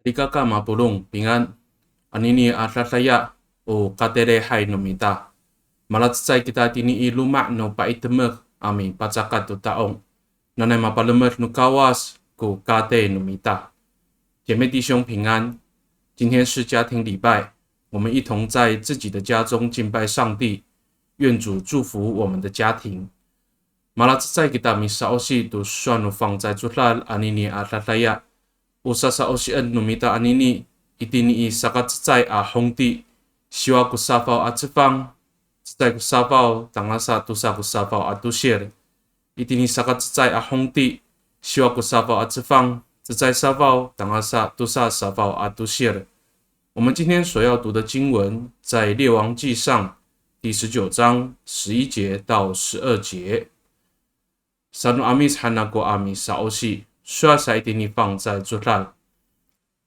你嘎嘎马布隆平安，阿尼尼阿拉拉亚o kadere hai no mita. Malat sai kita tini I lumak no pa itemer ami pacakat tu taong. Nanai mapalemer no kawas ko kate no mita. 姐妹弟兄平安，今天是家庭礼拜，我们一同在自己的家中敬拜上帝，愿主祝福我们的家庭。Malat sai kita misa osi tu suanu fang在主拉阿尼尼阿拉拉亚。Usa sa osian numita anini itini I sakat tsai a hongti siwa kusafao at sifang tsai kusafao tangasa tusa kusafao at tusir itini sakat tsai a hongti siwa kusafao at sifang tsai safao tangasa tusa safao at tusir。 我们今天所要读的经文在列王纪上第19章11节到12节。Sanu amis hanako amis sa osi Sual sa itinifang sa Zulal.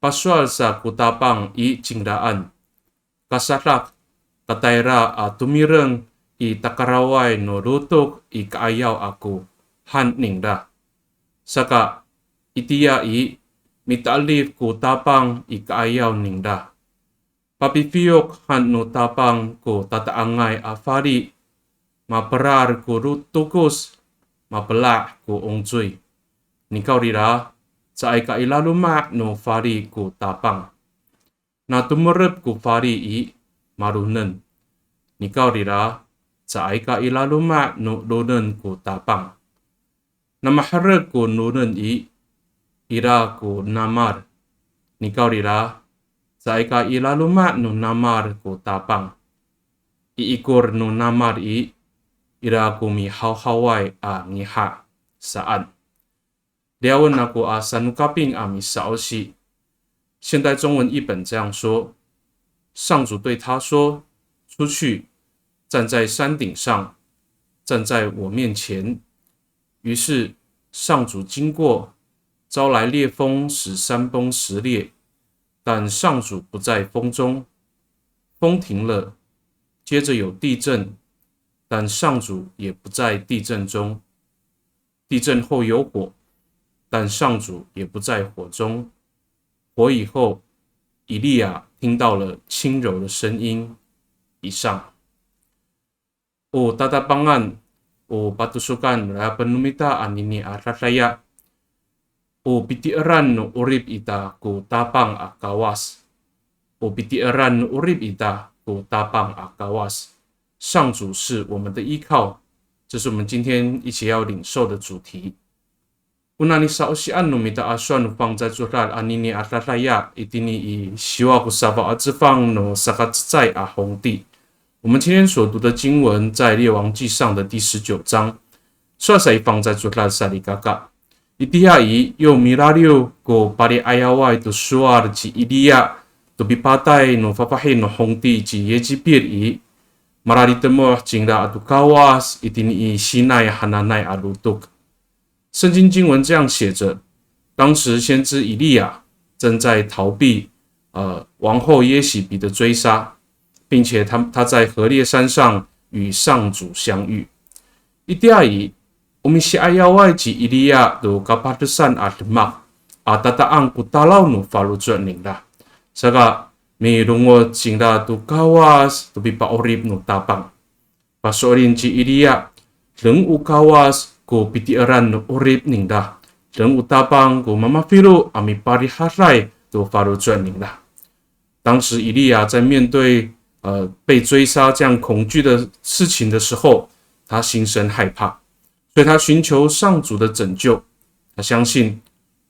Pasual sa kutabang I Cingdaan. Kasarak, katayra at tumireng I takaraway no lutok I kaayaw ako. Han ningda. Saka, itiya I mitaalif kutabang I kaayaw ningda. Papipiyok han no tapang ko tataangay afari. Maparar ko rutukos. Mapala ko ongjoy. Nikaw rira sa ay kailalumak no fari ko tapang. Na tumarap ko fari I marunan. Nikaw rira sa ay kailalumak no lunan ko tapang. Na maharag ko lunan I ira ko namar. Nikaw rira sa ay kailalumak no namar ko tapang. Iikor no namar I ira ko mi hawhaway a ngiha saan. 聊问那个三卡宾阿米少西，现代中文译本这样说：上主对他说：“出去，站在山顶上，站在我面前。”于是上主经过，招来烈风，使山崩石裂，但上主不在风中。风停了，接着有地震，但上主也不在地震中。地震后有火。但上主也不在火中。火以后，以利亚听到了轻柔的声音。以上。O tatapangan, o patusukan na panumita anini araraya, o pitiaran no urib ita ko tapang akawas, o pitiaran no urib ita ko tapang akawas。上主是我们的依靠，这是我们今天一起要领受的主题。Unani sa osian no mita aswan fang za zural anini atlaya itini I siwa kusava atzfang no sakatsai a hongdi。 我们今天所读的经文在列王纪上的第19章。刷sai fang za zural saligaka。Itiya I yo milario ko pari ayawai to suar ji idia to bipatai no fapahin no hongdi ji yejipir I marari temo jingda atu kawas itini I sinai hananai alutuk。圣经经文这样写着：当时先知以利亚正在逃避王后耶洗别的追杀，并且他在何烈山上与上主相遇。Itiai umisi ayawai ji Ilia do kapatusan atmak atataang kutalaw no falujud ningda. Saka may lungod singda do kawas do bipaorib no tapang. Pasorin ji Ilia leng ukawas ko pitiaran no urib ningda, leng utapang ko mamafiru ami pariharai do farujuan ningda。当时以利亚在面对被追杀这样恐惧的事情的时候，他心生害怕，所以他寻求上主的拯救。他相信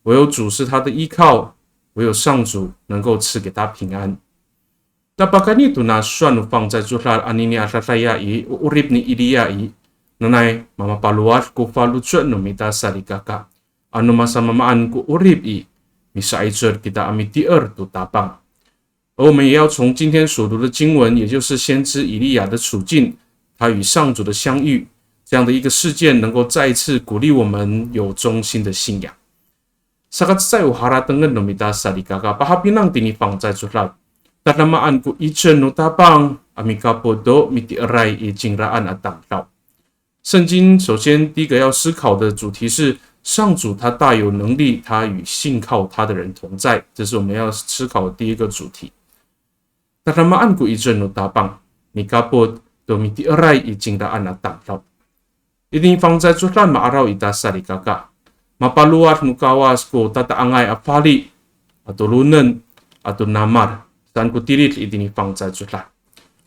唯有主是他的依靠，唯有上主能够赐给他平安。Dapat itu na suanu fang在主拉安尼尼阿拉拉伊urib ni Ilia I。Nanay, mamapaluat ko falutsyon no mita saligaka. Ano masamamaan ko urib I, misaitsur kita amitier to tapang。 而我们也要从今天所读的经文，也就是先知以利亚的处境，他与上主的相遇，这样的一个事件，能够再一次鼓励我们有忠心的信仰。Sakat sa uhara tengen no mita saligaka, pahapinang tinifang在主拉，但namaan ko itsun no tapang amikapodo mitierai I jingraan at tanglaw。圣经首先第一个要思考的主题是上主他大有能力，他与信靠他的人同在，这是我们要思考的第一个主题。Tatamaan ku ijen no tabang, ni kapot domiti erai ijingdaan na tanglaw. Ini fang zai zuhlan maaraw ita sari kaka. Mapaluar no kawas ko tataangay apali, atulunan, atunamar, saan ko tirit itini fang zai zuhlan.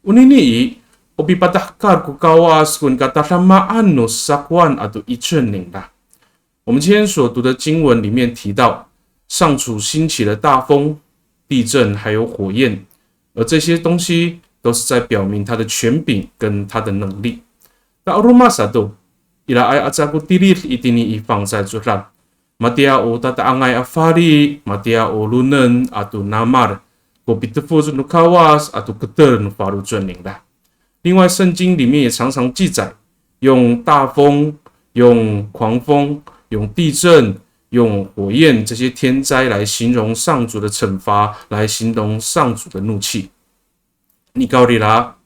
Unini obi patahkar ko kawas kun katalamaan no sakwan atu ijen ningla. 我们今天所读的经文里面提到，上主兴起了大风、地震还有火焰，而这些东西都是在表明他的权柄跟他的能力。那阿鲁马萨多伊拉爱阿扎古蒂利伊蒂尼伊放在主上，马蒂亚欧达达昂爱阿法利，马蒂亚欧鲁嫩阿杜纳马尔，国比特夫努卡瓦斯阿杜克特努法鲁尊领的。另外，圣经里面也常常记载，用大风、用狂风、用地震、用火焰这些天灾来形容上主的惩罚，来形容上主的怒气。你高里啦，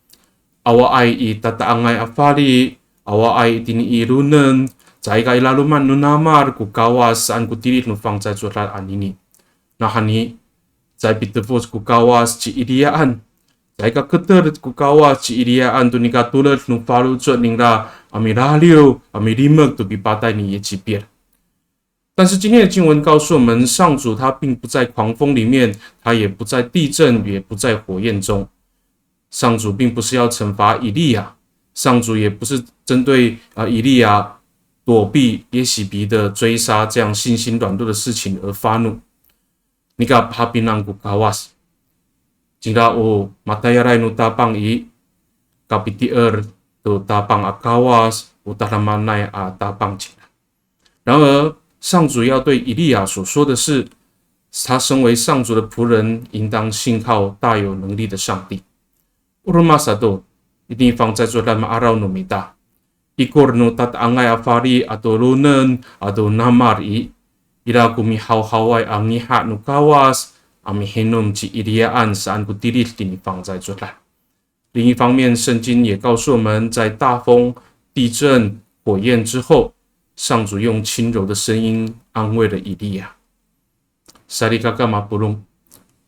阿瓦爱伊达达昂爱阿法利，阿瓦爱丁伊鲁嫩，在个伊拉鲁曼努纳马尔古高瓦斯安古蒂利努放在做拉安尼尼，那哈尼在彼得夫斯古高瓦斯吉伊利亚安。在个克特的古高瓦吉伊利亚安杜尼卡杜勒努法鲁做宁啦，阿米拉六阿米利莫杜比巴代尼也几遍。但是今天的经文告诉我们，上主他并不在狂风里面，他也不在地震，也不在火焰中。上主并不是要惩罚以利亚，上主也不是针对以利亚躲避耶洗别的追杀这样信心软弱的事情而发怒。你看哈宾朗古卡瓦斯。Jika o matayaray no tapang kapiti to tapang akawas utaramanay tapang china。然而，上主要对以利亚所说的是，他身为上主的仆人，应当信靠大有能力的上帝。Urumasado一定放在做lama araw no mita。Ikor no tatangay afari ato lunen ato namari ila kumihawhaway ang niha no kawas。阿米黑诺及伊利亚安是安古蒂利丁放在这来。另一方面，圣经也告诉我们，在大风、地震、火焰之后，上主用轻柔的声音安慰了以利亚。萨利卡卡马布隆，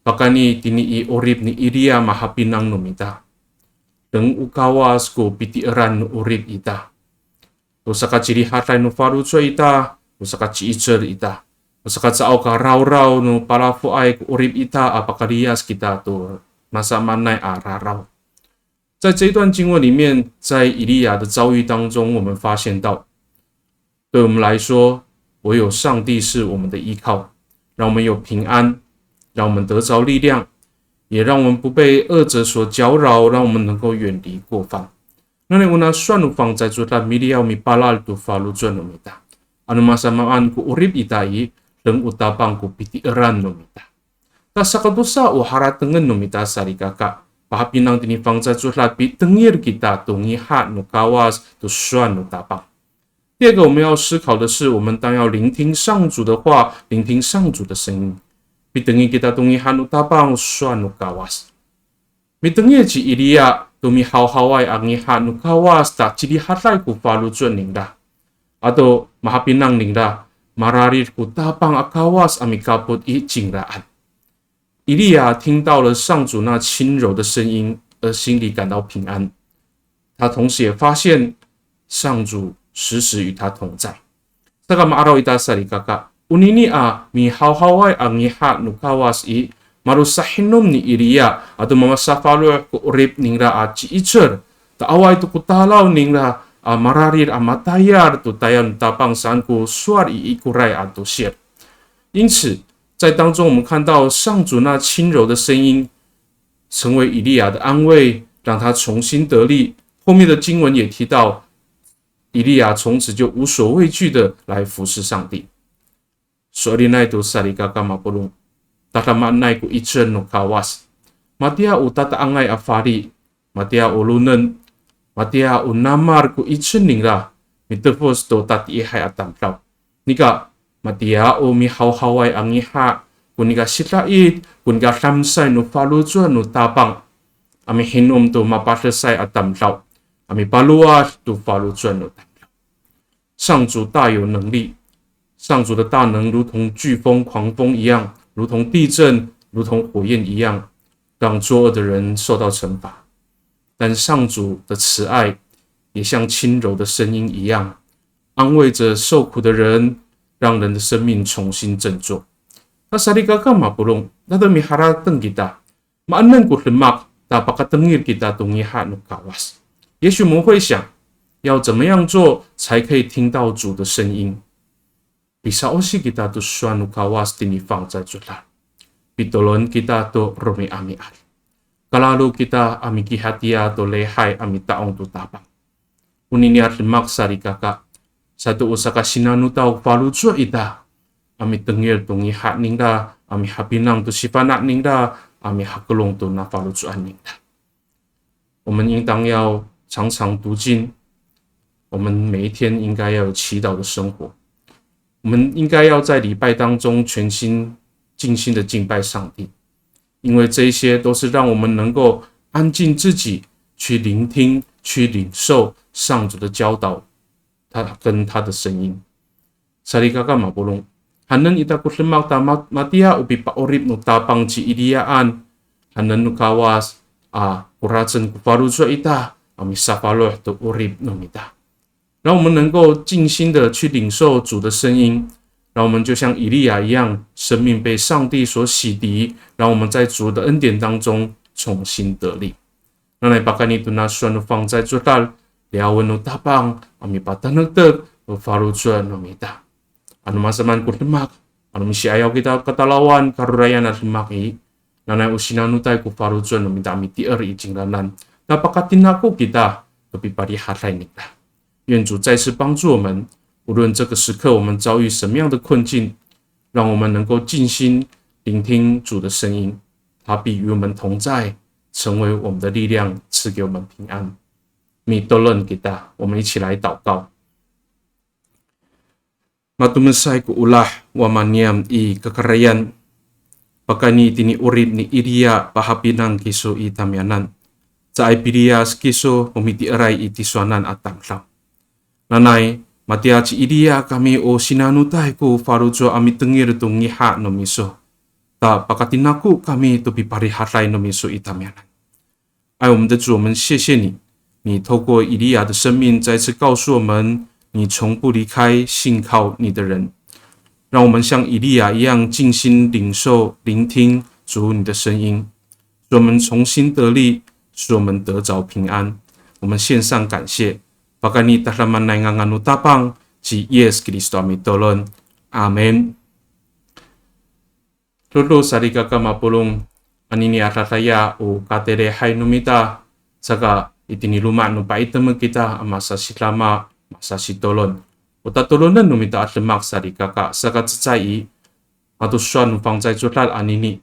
巴卡尼丁尼伊奥利尼伊利亚马哈宾朗努米达，等乌卡瓦斯古比蒂尔努奥利伊达，乌萨卡吉里哈泰努法鲁佐伊达，乌萨卡吉伊哲伊达。Sakat sa ka raw-raw no palafu ay urib ita apakalias kita to masamanay araw。在这一段经文里面，在以利亚的遭遇当中，我们发现到，对我们来说，唯有上帝是我们的依靠，让我们有平安，让我们得着力量，也让我们不被恶者所搅扰，让我们能够远离过犯。那你那算路放在做他米利亚米巴拉都法路转了没的，anu masamaan ku urib itai Deng utapang ku piti eran nomita. Ta sakadusa o haratengen nomita sari kaka. Pahapinang tinifang sa lapi tengir kita tungi hat no kawas to suan no tapang。第二个我们要思考的是，我们当要聆听上主的话，聆听上主的声音。Pi tengi kita tungi hat no tapang suan no kawas。Mi tengi ci ilia tumi hawhaway ang hat no kawas ta cili hatlay ku falu zuan ningda. Atau mahapinang ningda。Mararir ku tapang akawas amikaput i jingraan。以利亚听到了上主那轻柔的声音，而心里感到平安。他同时也发现上主时时与他同在。Saka maaraw ita sari kaka unini mi hawhaway ang iha no kawas i marusahinom ni Ilia atau mamasafalo ku urip ningra ci icer taaway tu kutalaw ningra mararir amatayar tu tayan tapang sanku suar ikurai atu shir。因此，在当中我们看到上主那轻柔的声音，成为以利亚的安慰，让他重新得力。后面的经文也提到，以利亚从此就无所畏惧的来服侍上帝。所以那都萨利嘎嘎马布隆，达他马奈古一阵诺卡瓦斯，马蒂亚乌达达安爱阿法利，马蒂亚乌鲁嫩。Matia unamar ku ichening la mitefos to tati hai atamplaw. Nika matia o mi hawhaway ang iha kunika sitlait kunika samsay no faluzuan no tapang ami hinom to mapasasay atamplaw ami paluwas to faluzuan no tapplaw。上主大有能力，上主的大能如同飓风、狂风一样，如同地震、如同火焰一样，让作恶的人受到惩罚。但上主的慈爱也像轻柔的声音一样，安慰着受苦的人，让人的生命重新振作。那sarigaka mapulong na dami haratan kita maanan ko lemak napakatengir kita tungiha no kawas。也许我们会想，要怎么样做才可以听到主的声音？Bisa osi kita tu suanu kawas tinifang sa julan. Pitolon kita tu rumi ami al. Kalalu kita ami kihatia tu lehai ami taong tu tabang. Uniniat lemak sarigaka. Satu usaka sinanu tau falu jua ita. Ami tengir tu ngihat ningda, ami habinang tu sifanak ningda, ami hakelong tu na falu jua ningda。我们应当要常常读经，我们每一天应该要有祈祷的生活。我们应该要在礼拜当中全心尽心的敬拜上帝，因为这一些都是让我们能够安静自己，去聆听、去领受上主的教导，他跟他的声音。Sarigaka mapulong hanan ita kuslemak ta matia ubi paorip no tapang ci idiaan hanan no kawas kurajan kufaru jua ita ami safaloh to urip no mita。让我们能够静心的去领受主的声音，让我们就像以利亚一样，生命被上帝所洗涤，让我们在主的恩典当中重新得力。那来把干你对那酸的放在做到，聊文no tapang，阿米把tanag得和法律转no mita。Ano masaman ko lemak, ano misi ayaw kita katalawan karurayan at lemaki, nanay usinanutay ko faru转no mita miti er ijinglanan, napakatinako kita tapi parihatay nila。愿主再次帮助我们，无论这个时刻我们遭遇什么样的困境，让我们能够静心聆听主的声音，他必与我们同在，成为我们的力量，赐给我们平安。Mitolon kita，我们一起来祷告。Matumasay ko ulah wamaniam i kakarayan, pakani tini urit ni iria pahapinang kiso i tamyanan, sa ay pirias kiso pumiti aray itiswanan at tanglaw. Nanay, matiaci idia kami o sinanutay ko farujo ami tengir tu ngiha no miso. Ta pakatinaku kami tu piparihatay no miso itamyanan。爱我们的主，我们谢谢你，你透过以利亚的生命再次告诉我们，你从不离开信靠你的人。让我们像以利亚一样静心领受、聆听主你的声音，使我们重新得力，使我们得着平安。我们献上感谢。Pakani tahlaman na nganganu tapang si Yesus Kristo ami tolon. Amen. Lolo sarigaka mapulong anini atataya o katere hay numita saka itiniluma no paitama kita amasa silama masa sitolon. O tatolonan numita at lemak sarigaka saka tsai atuswan no pangzai jutlal anini.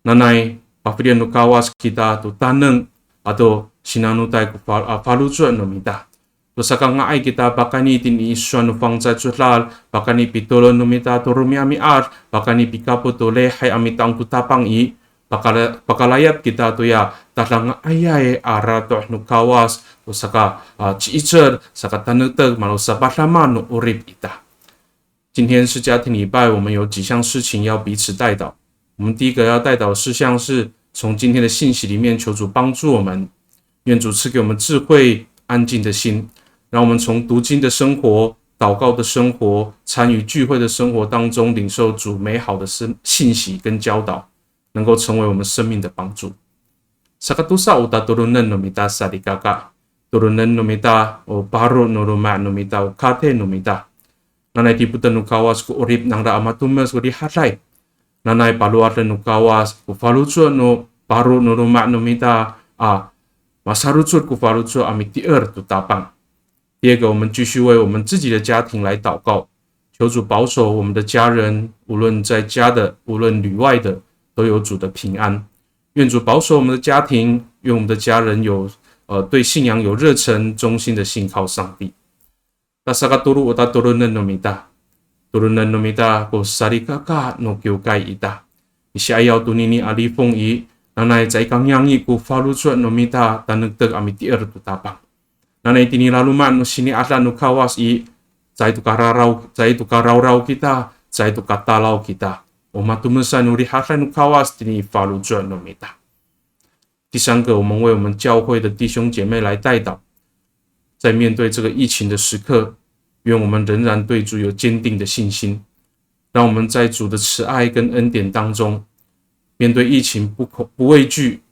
Nanay papirian no kawas kita to taneng ato sinanutay ko falujuan numita. Lusaka nga ay kita bakani tini iswan ufang sa tsutlal, bakani pitolon numita turumi ami ar, bakani pikapo to lehay amitang tutapang i, pakalayap kita to ya, tatlang ayay arato nukawas, lusaka chiicher, saka tanutag, malo sa bahlaman no urip ita。今天是家庭礼拜，我们有几项事情要彼此代祷。我们第一个要代祷的事项是从今天的信息里面求主帮助我们，愿主赐给我们智慧、安静的心。让我们从读经的生活、祷告的生活、参与聚会的生活当中，领受主美好的信息跟教导，能够成为我们生命的帮助。Sakatusa uta turunan numita sarigaka, turunan numita o paro nuruma numita o kate numita. Nanay tiputan nukawas ko urip nang raamatumas ko di hatay. Nanay paluatan nukawas ko falucho no paro nuruma numita masaruchut ko falucho amitier tutapang。第二个，我们继续为我们自己的家庭来祷告，求主保守我们的家人，无论在家的，无论旅外的，都有主的平安。愿主保守我们的家庭，愿我们的家人有对信仰有热忱、忠心的信靠上帝。Tasakaturu uta turunan numita ko sarikaka no kyukai ita. Isyayaw tunini alifong i nanay sa ikang yangi ko falusuan numita tanagtag amitier tutapang。Nanay tinilaluman no sini atlan no kawas i 在itu karau kita,在itu katalau kita. O matumesan uri hasan nu kawas tini falu juan no mita. 第三个，我们为我们教会的弟兄姐妹来代祷，在面对这个疫情的时刻，愿我们仍然对主有坚定的信心，让我们在主的慈爱跟恩典当中，面对疫情不畏惧，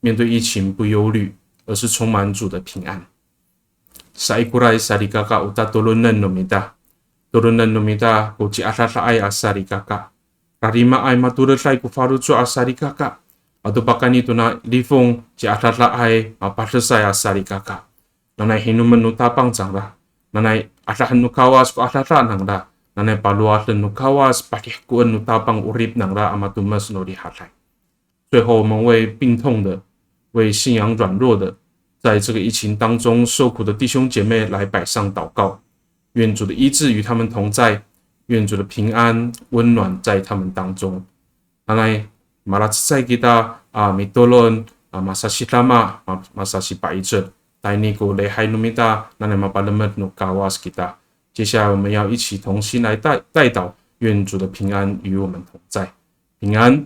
面对疫情不忧虑，而是充满主的平安。Saikurai sarikaka uta tulunan nomita. Tulunan nomita ko ci asasa ay asarikaka. Rarima ay maturasay ko farucho asarikaka. Ato pakan ito na lifong ci asasa ay mapasasay asarikaka. Nanay hinuman no tapang changra. Nanay asahan no kawas ko asasa nangda. Nanay paluasan no kawas patikuan no tapang urip nangda amatumas no rihasay. 最后，我们为病痛的、为信仰软弱的，在这个疫情当中受苦的弟兄姐妹来摆上祷告，愿主的医治与他们同在，愿主的平安温暖在他们当中。Nanay malatsay kita mitulon masasitama masasi paijud. Tayo ni ko lehay numita nanay mapalamat no kawas kita。接下来我们要一起同心来代祷，愿主的平安与我们同在，平安。